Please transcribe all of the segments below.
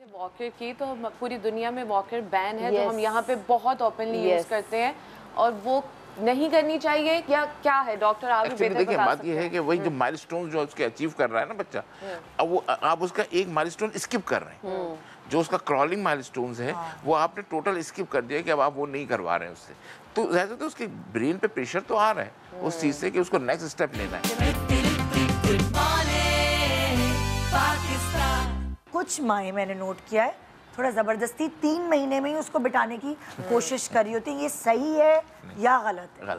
Walker की तो पूरी दुनिया में वॉकर बैन है, जो हम यहाँ पे बहुत ओपनली यूज करते हैं, और वो नहीं करनी चाहिए या क्या है? डॉक्टर आप भी बेहतर बता सकते हैं। बात ये है कि वही जो माइलस्टोन जो उसके अचीव कर रहा है ना बच्चा, अब वो आप उसका एक माइलस्टोन स्किप कर रहे हैं। जो उसका क्रॉलिंग माइलस्टोन्स है वो आपने टोटल स्किप कर दिया कि अब आप वो नहीं करवा रहे हैं उससे, तो ज़्यादा तो उसके ब्रेन पे प्रेशर तो आ रहा है उस चीज़ से कि उसको नेक्स्ट स्टेप लेना है। कुछ माएँ मैंने नोट किया है थोड़ा ज़बरदस्ती 3 महीने में ही उसको बिठाने की कोशिश करी होती है, ये सही है या गलत है?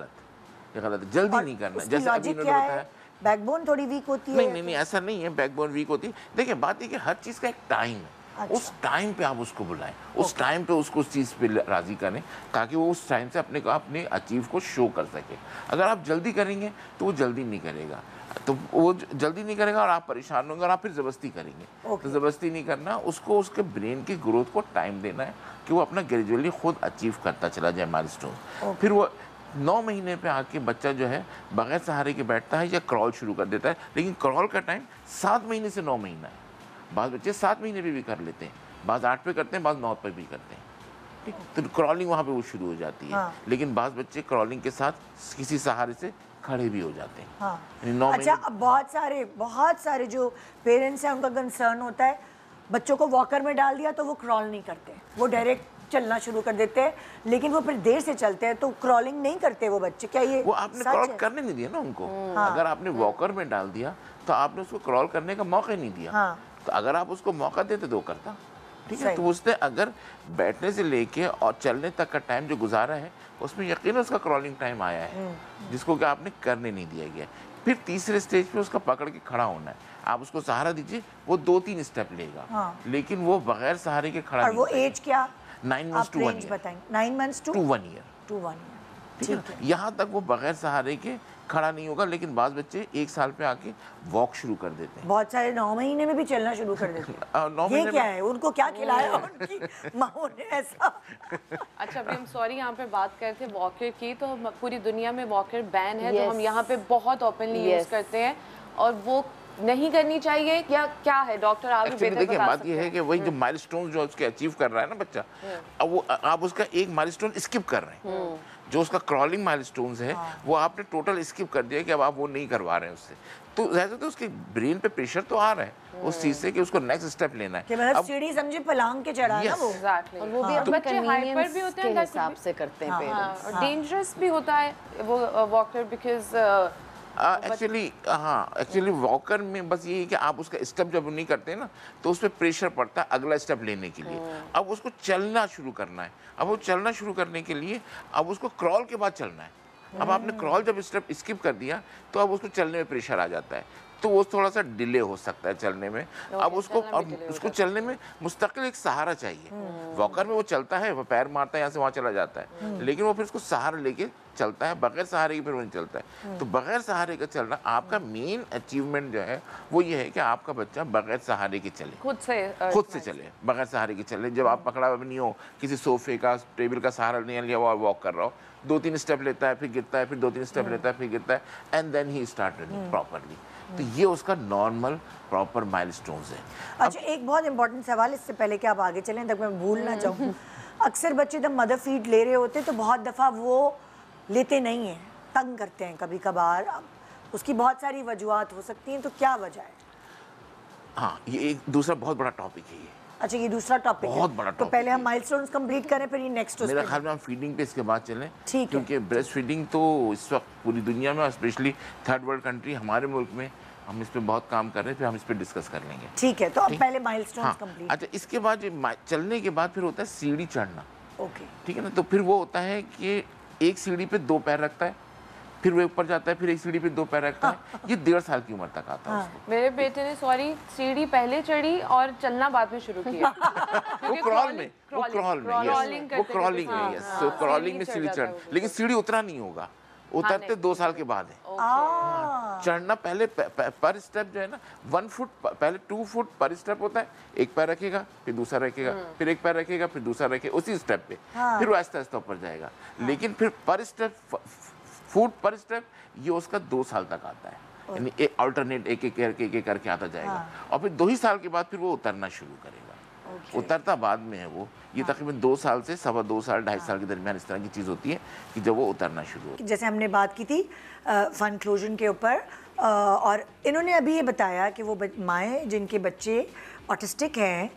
ये गलत है, जल्दी नहीं करना। जैसे अभी क्या है, बैकबोन थोड़ी वीक होती है? नहीं, ऐसा नहीं है बैकबोन वीक होती है। देखिए बात है कि हर चीज़ का एक टाइम है। अच्छा। उस टाइम पे आप उसको बुलाएं, उस टाइम पे उसको उस चीज़ पे राज़ी करें ताकि वो उस टाइम से अपने अचीव को शो कर सके। अगर आप जल्दी करेंगे तो वो जल्दी नहीं करेगा, तो वो जल्दी नहीं करेगा और आप परेशान होंगे और आप फिर ज़बरदस्ती करेंगे। तो ज़बरदस्ती नहीं करना, उसको उसके ब्रेन की ग्रोथ को टाइम देना है कि वो अपना ग्रेजुअली खुद अचीव करता चला जाए माइलस्टोन। फिर वो 9 महीने पे आके बच्चा जो है बगैर सहारे के बैठता है या क्रॉल शुरू कर देता है, लेकिन क्रॉल का टाइम 7 महीने से 9 महीना है। बाद बच्चे 7 महीने पे भी कर लेते हैं, बाद 8 पे करते हैं, बाद 9 पे भी करते हैं। ठीक, तो क्रॉलिंग वहाँ पे वो शुरू हो जाती है। लेकिन बाद बच्चे क्रॉलिंग के साथ किसी सहारे से खड़े भी हो जाते हैं। हाँ। अच्छा, अब बहुत सारे जो पेरेंट्स हैं उनका कंसर्न होता है बच्चों को वॉकर में डाल दिया तो वो क्रॉल नहीं करते, वो डायरेक्ट चलना शुरू कर देते हैं, लेकिन वो फिर देर से चलते हैं तो क्रॉलिंग नहीं करते वो बच्चे। क्या ये वो आपने क्रॉल करने नहीं दिया ना उनको? अगर आपने वॉकर में डाल दिया तो आपने उसको क्रॉल करने का मौका ही नहीं दिया। तो अगर आप उसको मौका देते तो करता। ठीक है, तो उसने अगर बैठने से लेके और चलने तक का टाइम जो गुजारा है उसमें यकीन उसका क्रॉलिंग टाइम आया है, जिसको कि आपने करने नहीं दिया गया। फिर तीसरे स्टेज पे उसका पकड़ के खड़ा होना है। आप उसको सहारा दीजिए, वो 2-3 स्टेप लेगा, लेकिन वो बगैर सहारे के खड़ा नहीं। वो एज क्या? 9 months to 1 year. 9 months to 1 year. ठीक है, यहाँ तक वो बगैर सहारे के खड़ा नहीं होगा, लेकिन बाज़ बच्चे 1 साल पे आके वॉक शुरू कर देते हैं। बहुत सारे 9 महीने में भी चलना शुरू कर देते हैं। ये क्या है? उनको क्या खिलाया उनकी माँओं ने ऐसा? अच्छा, अभी हम सॉरी यहाँ पे बात कर रहे थे वॉकर की, तो पूरी दुनिया में वॉकर बैन है, जो हम यहाँ पे बहुत ओपनली यूज करते हैं, और वो नहीं करनी चाहिए या क्या है? डॉक्टर आप भी बेहतर बता सकते हैं। बात ये है कि वही जो माइलस्टोन जो उसके अचीव कर रहा है ना बच्चा, अब वो आप उसका एक माइलस्टोन स्किप कर रहे हैं। जो उसका क्रॉलिंग माइलस्टोन्स है वो आपने टोटल स्किप कर दिया कि अब आप वो नहीं करवा रहे हैं उससे, तो ज़्यादा तो उसके ब्रेन पे प्रेशर तो आ रहा है उस चीज़ से कि उसको नेक्स्ट स्टेप लेना है। मतलब सीढ़ी समझे पलांग के चढ़ा ना वो। और वो भी अपने कन्वीनियंस भी होते हैं के हिसाब से करते हैं पेरेंट्स। और डेंजरस भी होता है वो वॉकर, बिकॉज एक्चुअली वॉकर में बस ये है कि आप उसका स्टेप जब नहीं करते ना तो उस पर प्रेशर पड़ता है अगला स्टेप लेने के लिए। अब उसको चलना शुरू करना है। अब वो चलना शुरू करने के लिए अब उसको क्रॉल के बाद चलना है। अब आपने क्रॉल जब स्टेप स्किप कर दिया तो अब उसको चलने में प्रेशर आ जाता है, तो वो थोड़ा सा डिले हो सकता है चलने में। अब उसको चलने में मुस्तकिल एक सहारा चाहिए। वॉकर में वो चलता है, वो पैर मारता है, यहाँ से वहाँ चला जाता है, लेकिन वो फिर उसको सहारा लेके चलता है, बगैर सहारे के फिर वो नहीं चलता है। तो बगैर सहारे का चलना आपका मेन अचीवमेंट जो है वो ये है कि आपका बच्चा बगैर सहारे के चले, खुद से चले, बगैर सहारे के चले। जब आप पकड़ा हुआ नहीं हो, किसी सोफे का टेबल का सहारा नहीं लिया और वॉक कर रहा हो, 2-3 स्टेप लेता है, फिर गिरता है, फिर 2-3 स्टेप लेता है, फिर गिरता है, and then he start running properly. तो ये उसका नॉर्मल प्रॉपर माइलस्टोन्स है। अच्छा, एक बहुत इंपॉर्टेंट सवाल, इससे पहले कि आप आगे चलें तक मैं भूल ना जाऊँ। अक्सर बच्चे जब मदर फीड ले रहे होते तो बहुत दफ़ा वो लेते नहीं हैं, तंग करते हैं कभी कभार। उसकी बहुत सारी वजूहत हो सकती हैं, तो क्या वजह है? हाँ, ये एक दूसरा बहुत बड़ा टॉपिक है ये। अच्छा, ये दूसरा टॉपिक बहुत बड़ा तो पहले हम माइलस्टोन्स कंप्लीट करें, फिर ये नेक्स्ट। मेरा ख्याल में हम फीडिंग पे इसके बाद चलें, ठीक है, क्योंकि ब्रेस्ट फीडिंग तो इस वक्त पूरी दुनिया में, स्पेशली थर्ड वर्ल्ड कंट्री हमारे मुल्क में, हम इस पे बहुत काम कर रहे हैं, फिर हम इस पे डिस्कस कर लेंगे। ठीक है, तो अब पहले माइलस्टोन्स कंप्लीट। अच्छा, इसके बाद चलने के बाद फिर होता है सीढ़ी चढ़ना। ओके, ठीक है ना। तो फिर वो होता है कि एक सीढ़ी पे 2 पैर रखता है, फिर वो ऊपर जाता है, फिर एक सीढ़ी पे 2 पैर रखता है। ये 1.5 साल की उम्र तक आता है उसको। मेरे बेटे ने सीढ़ी पहले चढ़ी और चलना बाद में शुरू किया। वो क्रॉलिंग में सीढ़ी चढ़, लेकिन सीढ़ी उतरा नहीं होगा, उतरते 2 साल के बाद है। चढ़ना पहले पर स्टेप जो है ना 1 फुट, पहले 2 फुट पर स्टेप होता है। एक पैर रखेगा, फिर दूसरा रखेगा, फिर एक पैर रखेगा, फिर दूसरा रखेगा, उसी स्टेप पे फिर वो आहिस्ता आहिस्ता ऊपर जाएगा। लेकिन फिर पर स्टेप, फुट पर स्टेप, ये उसका 2 साल तक आता है, यानी एक अल्टरनेट एक एक करके आता जाएगा। और फिर 2 ही साल के बाद फिर वो उतरना शुरू करेगा। उतरता बाद में है वो। ये तकरीबन 2 साल से 2.25 साल 2.5 साल के दरमियान इस तरह की चीज़ होती है कि जब वो उतरना शुरू हो। जैसे हमने बात की थी फन क्लोजन के ऊपर, और इन्होंने अभी ये बताया कि वो माएँ जिनके बच्चे ऑटिस्टिक हैं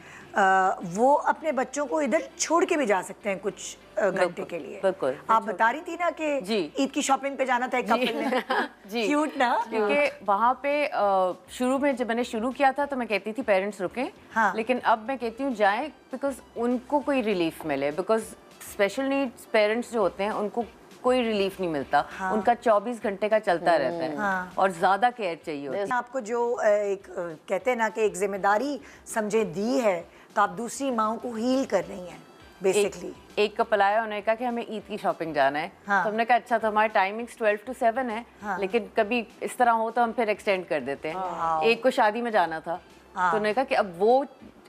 वो अपने बच्चों को इधर छोड़ के भी जा सकते हैं कुछ घंटे के लिए। बिल्कुल। आप बता रही थी ना कि ईद की शॉपिंग पे जाना था एक कपल ने। जी, क्यूट ना। क्योंकि वहाँ पे शुरू में जब मैंने शुरू किया था तो मैं कहती थी पेरेंट्स रुकें, लेकिन अब मैं कहती हूँ जाएं, बिकॉज उनको कोई रिलीफ मिले, बिकॉज स्पेशल नीड्स पेरेंट्स जो होते हैं उनको कोई रिलीफ नहीं मिलता। उनका 24 घंटे का चलता रहता है और ज़्यादा केयर चाहिए होती है। आपको जो एक कहते हैं ना कि एक जिम्मेदारी समझे दी है, तो आप दूसरी माओं को हील कर रही हैं बेसिकली। एक कपल आया, उन्होंने कहा कि हमें ईद की शॉपिंग जाना है। तो हमने कहा अच्छा, तो हमारी टाइमिंग्स 12 to 7 है, लेकिन कभी इस तरह हो तो हम फिर एक्सटेंड कर देते हैं। एक को शादी में जाना था, तो उन्होंने कहा कि अब वो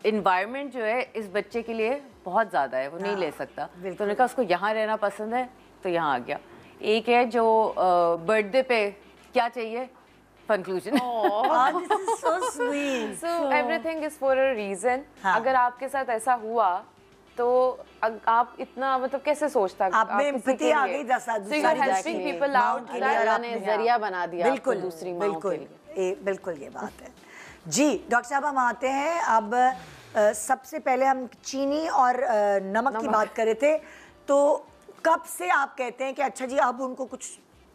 इन्वायरमेंट जो है इस बच्चे के लिए बहुत ज़्यादा है, वो नहीं ले सकता। तो उन्होंने कहा उसको यहाँ रहना पसंद है, तो यहाँ आ गया। एक है जो बर्थडे पे क्या चाहिए, conclusion. so sweet. So everything is for a reason. अगर आपके साथ ऐसा हुआ तो आप इतना मतलब कैसे सोचता, आप में एम्पैथी आ गई helping people out, अल्लाह ने जरिया बना दिया बिल्कुल दूसरी माँ के लिए। बिल्कुल ये बात है जी। डॉक्टर साहब हम आते हैं अब, सबसे पहले हम चीनी और नमक की बात कर रहे थे, तो कब से आप कहते हैं कि अच्छा जी अब उनको कुछ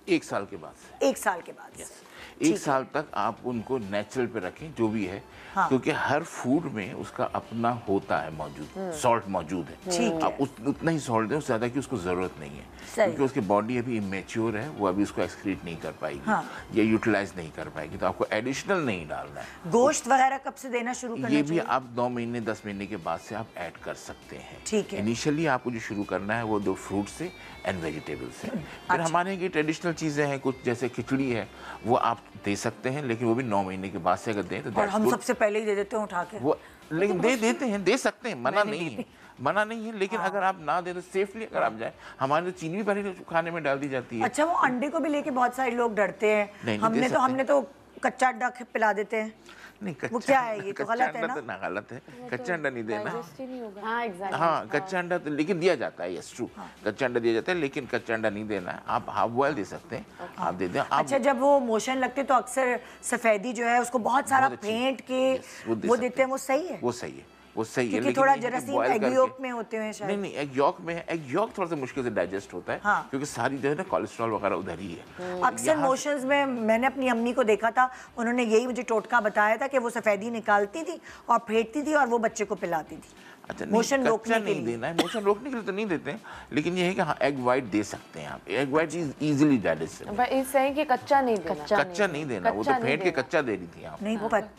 1 साल के बाद से। 1 साल के बाद से 1 साल तक आप उनको नेचुरल पे रखें जो भी है, क्योंकि हर फूड में उसका अपना होता है मौजूद, सॉल्ट मौजूद है। आप उतना ही सॉल्ट दें, उससे ज़्यादा की उसको ज़रूरत नहीं है, क्योंकि उसकी बॉडी अभी इमेच्योर है, वो अभी उसको एक्सक्रीट नहीं कर पाएगी या यूटिलाइज नहीं कर पाएगी, तो आपको एडिशनल नहीं डालना है। गोश्त वगैरह कब से देना शुरू करना ये भी आप 9 महीने 10 महीने के बाद से आप ऐड कर सकते हैं। ठीक है। इनिशियली आपको जो शुरू करना है वो 2 फ्रूट से एंड वेजिटेबल से। फिर हमारे यहाँ की ट्रेडिशनल चीज़ें हैं कुछ, जैसे खिचड़ी है, वो आप दे सकते हैं, लेकिन वो भी 9 महीने के बाद से अगर दें तो और हम सबसे पहले ही दे देते हैं उठा के वो, लेकिन दे देते हैं, दे सकते हैं, मना नहीं है, मना नहीं है, लेकिन अगर आप ना दे तो सेफली अगर आप जाए, हमारे तो चीनी भी पहले खाने में डाल दी जाती है। अच्छा, वो अंडे को भी लेके बहुत सारे लोग डरते हैं। हमने तो कच्चा अंडा पिला देते हैं। नहीं, वो क्या है, ये तो गलत है ना? तो ना गलत है, कच्चा अंडा नहीं देना। हाँ एग्जैक्टली। हाँ, कच्चा अंडा तो लेकिन दिया जाता है, यस ट्रू, कच्चा अंडा दिया जाता है, लेकिन कच्चा अंडा नहीं देना है। आप हाफ बॉयल दे सकते हैं, आप दे दें। अच्छा, जब वो मोशन लगते तो अक्सर सफेदी जो है उसको बहुत सारा फेंट के वो देते हैं, वो सही है? वो सही है, वो सही है, लेकिन थोड़ा जरासीम एग यॉक में होते हैं शायद। नहीं, एग यॉक में, एग यॉक थोड़ा सा मुश्किल से डाइजेस्ट होता है, क्योंकि सारी जो है ना कोलेस्ट्रॉल वगैरह उधर ही है। अक्सर मोशंस में मैंने अपनी अम्मी को देखा था, उन्होंने यही मुझे टोटका बताया था कि वो सफेदी निकालती थी और फेंटती थी और वो बच्चे को पिलाती थी। अच्छा, मोशन रोकने नहीं देना है, मोशन रोकने के लिए तो नहीं देते हैं, लेकिन ये है कि हाँ एग वाइट दे सकते हैं आप। Egg white is easily digestible. इससे है कि कच्चा नहीं देना, कच्चा नहीं देना, वो तो फेंट के कच्चा दे रही थी आप। नहीं,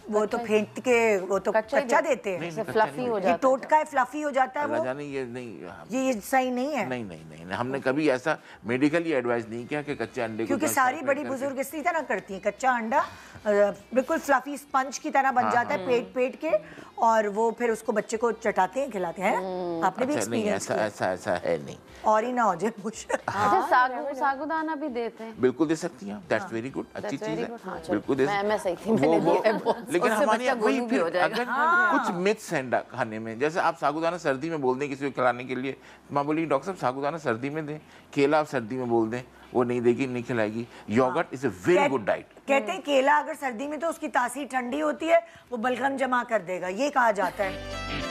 वो तो फेंट के वो तो कच्चा देते हैं, फ्लफी हो जाता है। टोटका है, फ्लफी हो जाता है वो। ये नहीं, ये सही नहीं है। नहीं, हमने कभी ऐसा मेडिकली एडवाइस नहीं किया कि कच्चे अंडे को, क्योंकि सारी बड़ी बुजुर्ग इसी तरह करती हैं। कच्चा अंडा बिल्कुल फ्लफी स्पंज की तरह बन जाता है पेट के, और वो फिर उसको बच्चे को चटाते हैं, खिलाते हैं। आपने भी एक्सपीरियंस किया? ऐसा है नहीं, और ही ना हो जाए मुझे। अच्छा, सागुदाना भी देते हैं? बिल्कुल दे सकती हैं, दैट्स वेरी गुड, अच्छी चीज है, बिल्कुल दे। मैं सही थी, मैंने लिया है। लेकिन हमारे यहाँ वही फिर अगर कुछ मिथ्स हैं खाने में, जैसे आप सागुदाना सर्दी में बोल दें किसी को खिलाने के लिए, माँ बोली डॉक्टर साहब सागुदाना सर्दी में दें, केला आप सर्दी में बोल दें, वो नहीं देगी, नहीं खिलाएगी। Yogurt is a very good diet. कहते हैं केला अगर सर्दी में तो उसकी तासीर ठंडी होती है, वो बलगम जमा कर देगा, ये कहा जाता है।